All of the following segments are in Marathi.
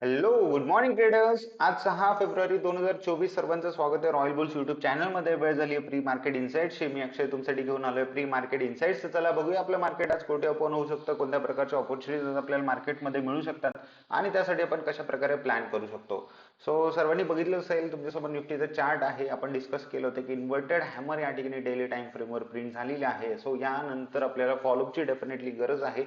Hello, good morning traders. आज 6 फेब्रुवारी 2024. सर्वांचं स्वागत आहे रॉयल बुल्स युट्यूब चॅनलमध्ये. वेळ झाली आहे प्री मार्केट इन्साइट्सची. मी अक्षय तुमच्यासाठी घेऊन आलोय प्री मार्केट इन्साइट्स. चला बघूया आपलं मार्केट आज कुठे ओपन होऊ शकतं, कोणत्या प्रकारच्या ऑपॉर्च्युनिटीज आपल्याला मार्केटमध्ये मिळू शकतात आणि त्यासाठी आपण कशा प्रकारे प्लॅन करू शकतो. सर्वांनी बघितलं असेल, तुमच्यासमोर निफ्टीचा चार्ट आहे. आपण डिस्कस केलं होतं की इन्व्हर्टेड हॅमर या ठिकाणी डेली टाइम फ्रेमवर प्रिंट झालेली आहे. यानंतर आपल्याला फॉलोअपची डेफिनेटली गरज आहे.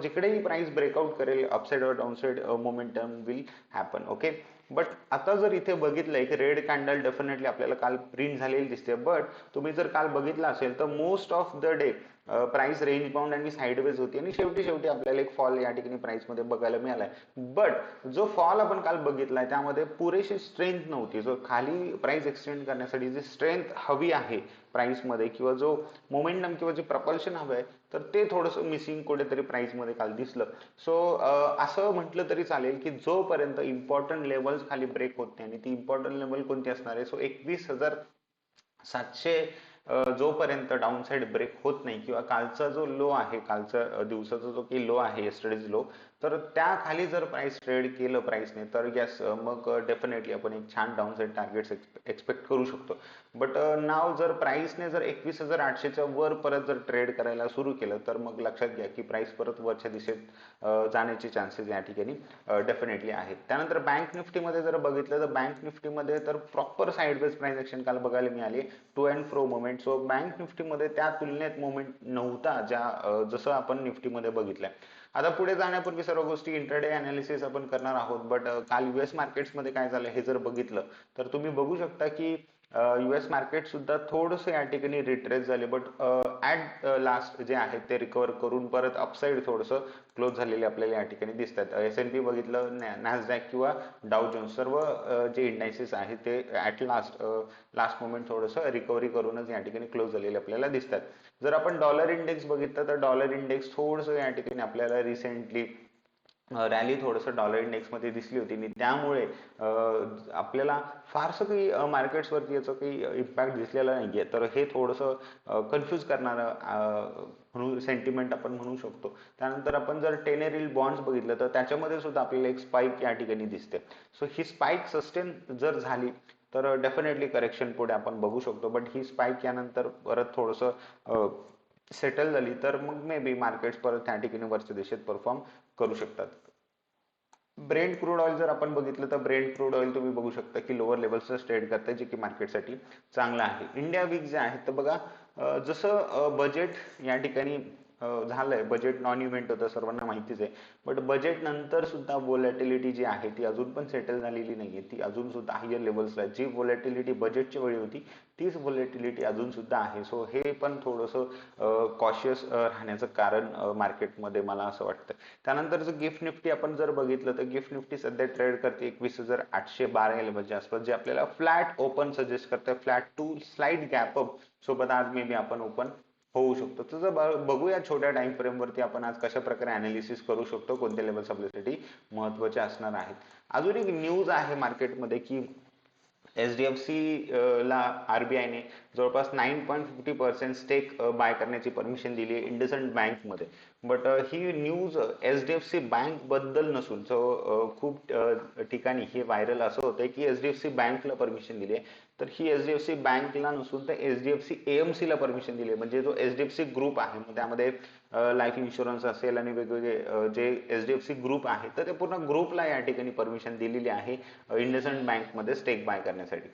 जिकडेही प्राइस ब्रेकआउट करेल, अपसाइड और downside momentum will happen. Okay, but आता जर इथे बघितलंय की रेड कॅन्डल डेफिनेटली आपल्याला काल प्रिंट झालेली दिसते. बट तुम्ही जर काल बघितलं असेल तर most of the day price range bound आणि साइडवेज होती आणि शेवटी शेवटी आपल्याला एक फॉल या ठिकाणी प्राइस मध्ये बघायला मिळालाय. बट जो फॉल आपण काल बघितलाय त्यामध्ये पुरेशी स्ट्रेंथ नव्हती. जो खाली प्राइस एक्सटेंड करण्यासाठी जी स्ट्रेंथ हवी आहे प्राइस मध्ये, किंवा जो मोमेंटम किंवा जे प्रपल्शन हवं आहे, तर ते थोडंसं मिसिंग कुठेतरी प्राइस मध्ये काल दिसलं. असं म्हटलं तरी चालेल की जोपर्यंत इम्पॉर्टंट लेवल्स खाली ब्रेक होत नाही, आणि ती इम्पॉर्टंट लेवल कोणती असणार आहे, 21,700 जोपर्यंत डाऊन साइड ब्रेक होत नाही, किंवा कालचा जो लो आहे, कालचा दिवसाचा जो काही लो आहे, यस्टरडेज लो, तर त्या खाली जर प्राइस ट्रेड केलं प्राइसने, तर यस, मग डेफिनेटली आपण एक छान डाऊन साइड टार्गेट एक्सपेक्ट करू शकतो. बट नाव जर प्राइसने जर 21,800च्या वर परत जर ट्रेड करायला सुरू केलं, तर मग लक्षात घ्या की प्राइस परत वरच्या दिशेत जाण्याचे चान्सेस या ठिकाणी डेफिनेटली आहेत. त्यानंतर बँक निफ्टीमध्ये जर बघितलं तर बँक निफ्टीमध्ये तर प्रॉपर साइडवेज प्राइस ऍक्शन काल बघायला मिळाली, to and fro moment. Bank निफ्टीमध्ये त्या तुलनेत मोमेंट नव्हता जसं आपण निफ्टीमध्ये बघितलंय. आता पुढे जाण्यापूर्वी सर्व गोष्टी इंटरडे अनालिसिस आपण करणार आहोत. बट काल युएस मार्केट्समध्ये काय झालं हे जर बघितलं तर तुम्ही बघू शकता की युएस मार्केट सुद्धा थोडंसं या ठिकाणी रिट्रेस झाले. बट ऍट लास्ट जे आहे ते रिकवर करून परत अपसाइड थोडंसं क्लोज झालेले आपल्याला या ठिकाणी दिसतात. S&P बघितलं, नॅसडॅक किंवा डाव जोन्स, सर्व जे इंडायसेस आहेत ते ऍट लास्ट मोमेंट थोडंसं रिकव्हरी करूनच या ठिकाणी क्लोज झालेले आपल्याला दिसतात. जर आपण डॉलर इंडेक्स बघितलं तर डॉलर इंडेक्स थोडंसं या ठिकाणी आपल्याला रिसेंटली रॅली थोडंसं डॉलर इंडेक्स मध्ये दिसली होती, आणि त्यामुळे आपल्याला फारसं काही मार्केट्सवरती याचं काही इम्पॅक्ट दिसलेला नाहीये. तर हे थोडंसं कन्फ्यूज करणारं म्हणून सेंटिमेंट आपण म्हणू शकतो. त्यानंतर आपण जर 10 year बॉन्ड्स बघितलं तर त्याच्यामध्ये सुद्धा आपल्याला एक स्पाइक या ठिकाणी दिसते. ही स्पाइक सस्टेन जर झाली तर डेफिनेटली करेक्शन पुढे आपण बघू शकतो. बट ही स्पाइक यानंतर परत थोडंसं सेटल झाली तर मग मे बी मार्केट्स परत त्या ठिकाणी वरच्या दिशेत परफॉर्म करू शकतात. ब्रेंट क्रूड ऑइल जर आपण बघितलं तर ब्रेंट क्रूड ऑइल तुम्ही बघू शकता की लोअर लेवल्सवर ट्रेड करते, जे की मार्केटसाठी चांगलं आहे. इंडिया वीक जे आहे तर बघा, जसं बजेट या ठिकाणी झालंय, बजेट नॉन इव्हेंट होतं सर्वांना माहितीच आहे. बट बजेट नंतर सुद्धा व्होलॅटिलिटी जी आहे ती अजून पण सेटल झालेली नाहीये. ती अजून सुद्धा हायर लेवल्सला, जी व्होलॅटिलिटी बजेटच्या वेळी होती तीच व्होलॅटिलिटी अजून सुद्धा आहे. हे पण थोडंसं कॉशियस राहण्याचं कारण मार्केटमध्ये मला असं वाटतं. त्यानंतर जर गिफ्ट निफ्टी आपण जर बघितलं तर गिफ्ट निफ्टी सध्या ट्रेड करते 21,812 लेवलच्या आसपास, जे आपल्याला फ्लॅट ओपन सजेस्ट करते, flat to slide gap up सोबत आज मे बी आपण ओपन होऊ शकतो. बघूया छोट्या टाइम फ्रेम वरती आपण आज कशा प्रकारे अनालिसिस करू शकतो, कोणते लेवल्स आपल्यासाठी महत्वाचे असणार आहेत. अजून एक न्यूज आहे मार्केटमध्ये की एचडीएफसी ला आरबीआयने जवळपास 9.50% स्टेक बाय करण्याची परमिशन दिली आहे इंडसइंड बँकमध्ये. But he news HDFC bank बद्दल नसून, खूप ठिकाणी हे व्हायरल असं होतंय की एचडीएफसी बँकला परमिशन दिली आहे. तर ही एचडीएफसी बँकला नसून तर एचडीएफसी एएमसी ला परमिशन दिली आहे. म्हणजे जो एचडीएफसी ग्रुप आहे, त्यामध्ये लाईफ इन्शुरन्स असेल आणि वेगवेगळे जे एचडीएफसी ग्रुप आहे, तर ते पूर्ण ग्रुपला या ठिकाणी परमिशन दिलेली आहे इंडसइंड बँकमध्ये स्टेक बाय करण्यासाठी.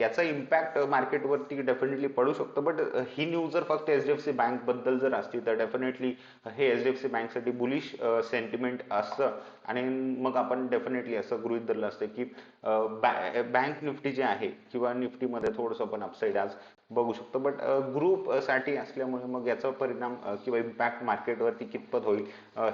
याचा इम्पॅक्ट मार्केटवरती डेफिनेटली पडू शकतो. बट ही न्यूज जर फक्त एचडीएफसी बँक बद्दल जर असती तर डेफिनेटली हे एचडीएफसी बँकसाठी बुलिश सेंटिमेंट असतं, आणि मग आपण डेफिनेटली असं गृहीत धरलं असतं की बँक निफ्टी जे आहे किंवा निफ्टीमध्ये थोडंसं आपण अपसाईड आज बघू शकतो. बट ग्रुप साठी असल्यामुळे मग याचा परिणाम किंवा इम्पॅक्ट मार्केटवरती कितपत होईल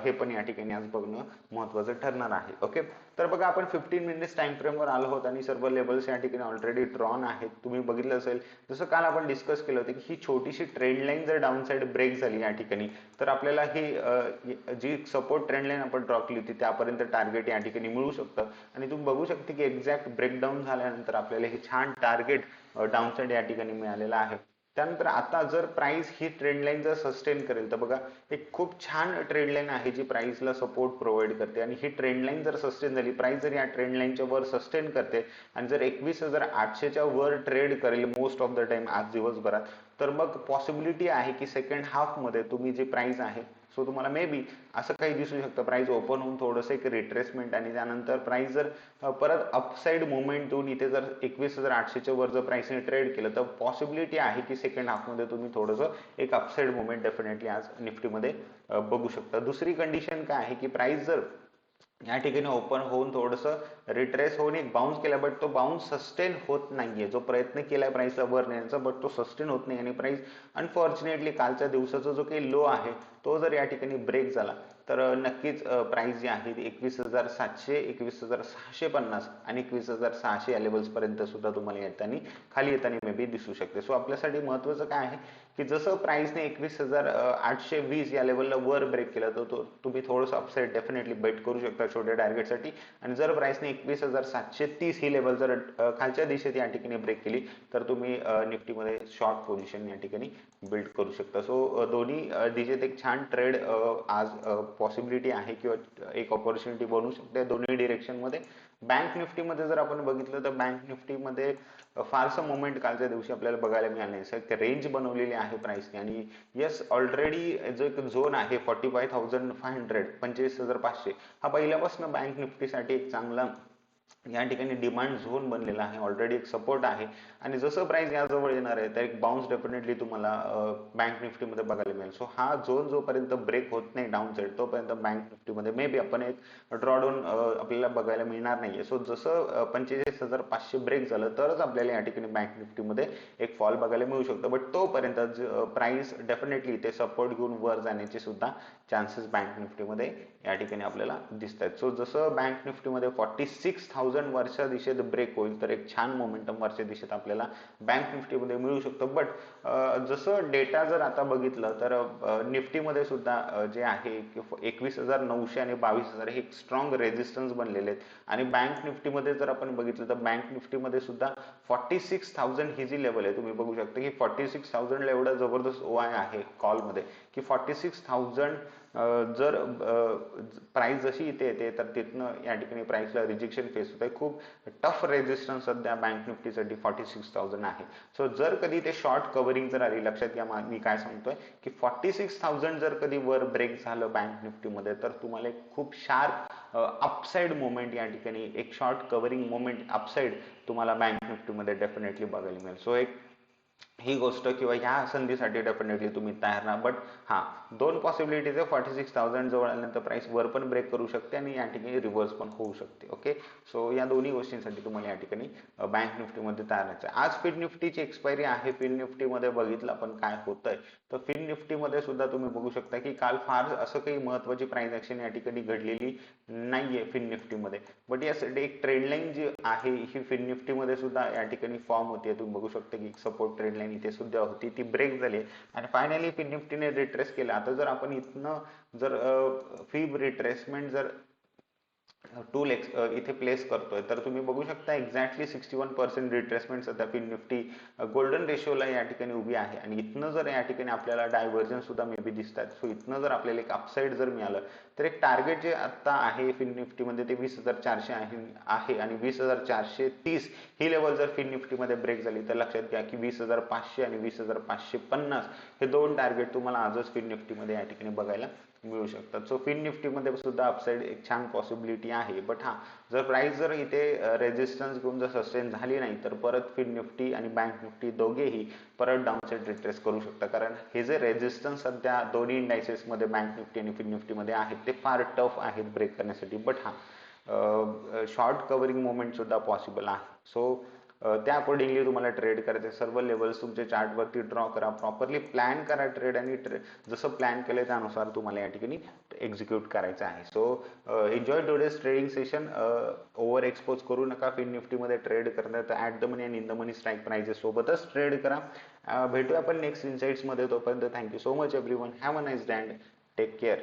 हे पण या ठिकाणी आज बघणं महत्वाचं ठरणार आहे. ओके, तर बघा आपण 15 मिनिट्स टाइम फ्रेमवर आलो आहोत आणि सर्व लेवल्स या ठिकाणी ऑलरेडी ड्रॉन आहेत. तुम्ही बघितलं असेल, जसं काल आपण डिस्कस केलं होतं की ही छोटीशी ट्रेंड लाईन जर डाऊन साइड ब्रेक झाली या ठिकाणी, तर आपल्याला ही जी सपोर्ट ट्रेंड लाईन आपण ड्रॉ केली होती त्यापर्यंत टार्गेट या ठिकाणी मिळू शकतं. आणि तुम्ही बघू शकता की एक्झॅक्ट ब्रेकडाऊन झाल्यानंतर आपल्याला हे छान टार्गेट डाऊन साइड या ठिकाणी मिळालेलं आहे. त्यानंतर आता जर प्राइस ही ट्रेंड लाईन जर सस्टेन करेल तर बघा एक खूप छान ट्रेंड लाईन आहे जी प्राइसला सपोर्ट प्रोव्हाइड करते आणि ही ट्रेंड लाईन जर सस्टेन झाली, प्राइस जर या ट्रेंड लाईनच्या वर सस्टेन करते आणि जर 21,800च्या वर ट्रेड करेल मोस्ट ऑफ द टाइम आज दिवसभरात, तर मग पॉसिबिलिटी आहे की सेकंड हाफ मध्ये तुम्ही जी प्राइस आहे सो तुम्हाला मे बी असं काही दिसू शकतं, प्राइस ओपन होऊन थोडंसं एक रिट्रेसमेंट आणि त्यानंतर प्राइस जर परत अपसाइड मुवमेंट देऊन इथे जर 21,800च्या वर जर प्राइसने ट्रेड केलं तर पॉसिबिलिटी आहे की सेकंड हाफ मध्ये तुम्ही थोडंसं एक अपसाइड मुवमेंट डेफिनेटली आज निफ्टीमध्ये बघू शकता. दुसरी कंडिशन काय आहे की प्राइस जर या ठिकाणी ओपन होऊन थोडंसं रिट्रेस होऊन एक बाउन्स केला, बट तो बाउन्स सस्टेन होत नाहीये. जो प्रयत्न केलाय प्राइसला वर नेण्याचा बट तो सस्टेन होत नाही आणि प्राइस अनफॉर्च्युनेटली कालच्या दिवसाचा जो काही लो आहे तो जर या ठिकाणी ब्रेक झाला तर नक्कीच प्राइस जी आहे ती 21,700, 21,650 आणि 21,600 या लेवल्स पर्यंत सुद्धा तुम्हाला येताना खाली येताना मे बी दिसू शकते. सो आपल्यासाठी महत्वाचं काय आहे की जसं प्राइसने 21,820 या लेवलला वर ब्रेक केला तर तुम्ही थोडंसं अपसाइड डेफिनेटली बेट करू शकता छोट्या टार्गेटसाठी. आणि जर प्राइसने 21,730 ही लेवल जर खालच्या दिशेत या ठिकाणी ब्रेक केली तर तुम्ही निफ्टीमध्ये शॉर्ट पोझिशन या ठिकाणी बिल्ड करू शकता. सो दोन्ही दिशेत एक छान ट्रेड आज पॉसिबिलिटी आहे किंवा एक ऑपॉर्च्युनिटी बनू शकते दोन्ही डिरेक्शन मध्ये. बँक निफ्टीमध्ये जर आपण बघितलं तर बँक निफ्टीमध्ये फारसं मुवमेंट कालच्या दिवशी आपल्याला बघायला मिळालं नाही. रेंज बनवलेली आहे प्राइसने आणि यस ऑलरेडी जो एक झोन आहे 45,500 25,500 हा पहिल्यापासून बँक निफ्टीसाठी एक चांगला या ठिकाणी डिमांड झोन बनलेला आहे. ऑलरेडी एक सपोर्ट आहे आणि जसं प्राइस याजवळ येणार आहे तर एक बाउन्स डेफिनेटली तुम्हाला बँक निफ्टीमध्ये बघायला मिळेल. सो हा झोन जोपर्यंत ब्रेक होत नाही डाऊन साइड तोपर्यंत बँक निफ्टीमध्ये मे बी आपण एक ड्रॉडाऊन आपल्याला बघायला मिळणार नाहीये. सो जसं 45,500 ब्रेक झालं तरच आपल्याला या ठिकाणी बँक निफ्टीमध्ये एक फॉल बघायला मिळू शकतो. बट तोपर्यंत प्राइस डेफिनेटली ते सपोर्ट घेऊन वर जाण्याचे सुद्धा चान्सेस बँक निफ्टीमध्ये या ठिकाणी आपल्याला दिसत आहेत. सो जसं बँक निफ्टीमध्ये 46,000 वरच्या दिशेत ब्रेक होईल तर एक छान मोमेंटम वरच्या दिशेत आपल्याला बँक निफ्टीमध्ये मिळू शकतो. बट जसं डेटा जर आता बघितलं तर निफ्टीमध्ये सुद्धा जे आहे 21,900 आणि 22,000 हे स्ट्रॉंग रेजिस्टन्स बनलेले आहेत आणि बँक निफ्टीमध्ये जर आपण बघितलं तर बँक निफ्टीमध्ये सुद्धा 46,000 ही जी लेवल आहे तुम्ही बघू शकता की 46,000 ला एवढा जबरदस्त ओआय आहे कॉलमध्ये की 46,000 जर प्राइस जशी इथे येते तर तिथनं या ठिकाणी प्राइसला रिजेक्शन फेस होत आहे. खूप टफ रेजिस्टन्स सध्या बँक निफ्टीसाठी 46,000 आहे. सो जर कधी ते शॉर्ट कव्हरिंग जर आली, लक्षात घ्या मी काय सांगतोय की 46,000 जर कधी वर ब्रेक झालं बँक निफ्टीमध्ये तर तुम्हाला एक खूप शार्प अपसाइड मोमेंट या ठिकाणी एक शॉर्ट कव्हरिंग मोमेंट अपसाइड तुम्हाला बँक निफ्टीमध्ये डेफिनेटली बघायला मिळेल. सो एक ही गोष्ट किंवा ह्या संधीसाठी डेफिनेटली तुम्ही तयार राहा. बट हा दोन पॉसिबिलिटीज आहे. 46,000 जवळ आल्यानंतर प्राइस वर पण ब्रेक करू शकते आणि या ठिकाणी रिव्हर्स पण होऊ शकते. ओके, सो या दोन्ही गोष्टींसाठी तुम्हाला या ठिकाणी बँक निफ्टीमध्ये तयार राहायचं. आज फिन निफ्टीची एक्सपायरी आहे. फिन निफ्टीमध्ये बघितलं आपण काय होतंय तर फिन निफ्टीमध्ये सुद्धा तुम्ही बघू शकता की काल फार असं काही महत्वाची प्राइस ऍक्शन या ठिकाणी घडलेली नाहीये फिन निफ्टीमध्ये. बट यासाठी एक ट्रेंड लाईन जी आहे ही फिन निफ्टीमध्ये सुद्धा या ठिकाणी फॉर्म होते. तुम्ही बघू शकता की सपोर्ट ट्रेंड लाईन इथे सुद्धा होती, ती ब्रेक झाली आणि फायनली फिन निफ्टीने रिट्रेस केला. आता जर आपण इथनं जर फिब रिट्रेसमेंट जर टूल इथे प्लेस करतोय तर तुम्ही बघू शकता एक्झॅक्टली 61% रिट्रेसमेंट सध्या फिन निफ्टी गोल्डन रेशिओला या ठिकाणी उभी आहे आणि इथनं जर या ठिकाणी आपल्याला डायव्हर्जन सुद्धा मे बी दिसतात. सो इथनं जर आपल्याला एक अपसाइड जर मिळालं तर एक टार्गेट जे आता आहे फिन निफ्टीमध्ये ते 20,400 आहे आणि 20,430 ही लेवल जर फिन निफ्टीमध्ये ब्रेक झाली तर लक्षात घ्या की 20,500 आणि 20,550 हे दोन टार्गेट तुम्हाला आजच फिन निफ्टीमध्ये या ठिकाणी बघायला मिळू शकतात. सो फिन निफ्टीमध्ये सुद्धा अपसाइड एक छान पॉसिबिलिटी आहे. बट हा जर प्राइस जर इथे रेजिस्टन्स घेऊन जर सस्टेन झाली नाही तर परत फिन निफ्टी आणि बँक निफ्टी दोघेही परत डाऊनसाइड रिट्रेस करू शकतात. कारण हे जे रेजिस्टन्स सध्या दोन्ही इंडायसेस मध्ये बँक निफ्टी आणि फिन निफ्टीमध्ये आहेत ते फार टफ आहेत ब्रेक करण्यासाठी. बट हा शॉर्ट कव्हरिंग मोमेंट सुद्धा पॉसिबल आहे. सो त्या अकॉर्डिंगली तुम्हाला ट्रेड करायचे. सर्व लेवल्स तुमच्या चार्टवरती ड्रॉ करा, प्रॉपरली प्लॅन करा ट्रेड आणि जसं प्लॅन केलं त्यानुसार तुम्हाला या ठिकाणी एक्झिक्यूट करायचं आहे. So enjoy today's trading session. Over expose करू नका. फिन निफ्टीमध्ये ट्रेड करण्यात ऍट द मनी आणि in the money strike prices सोबतच ट्रेड करा. भेटूया आपण नेक्स्ट इनसाइट्स मध्ये. तोपर्यंत thank you so much everyone. Have a nice day and take care.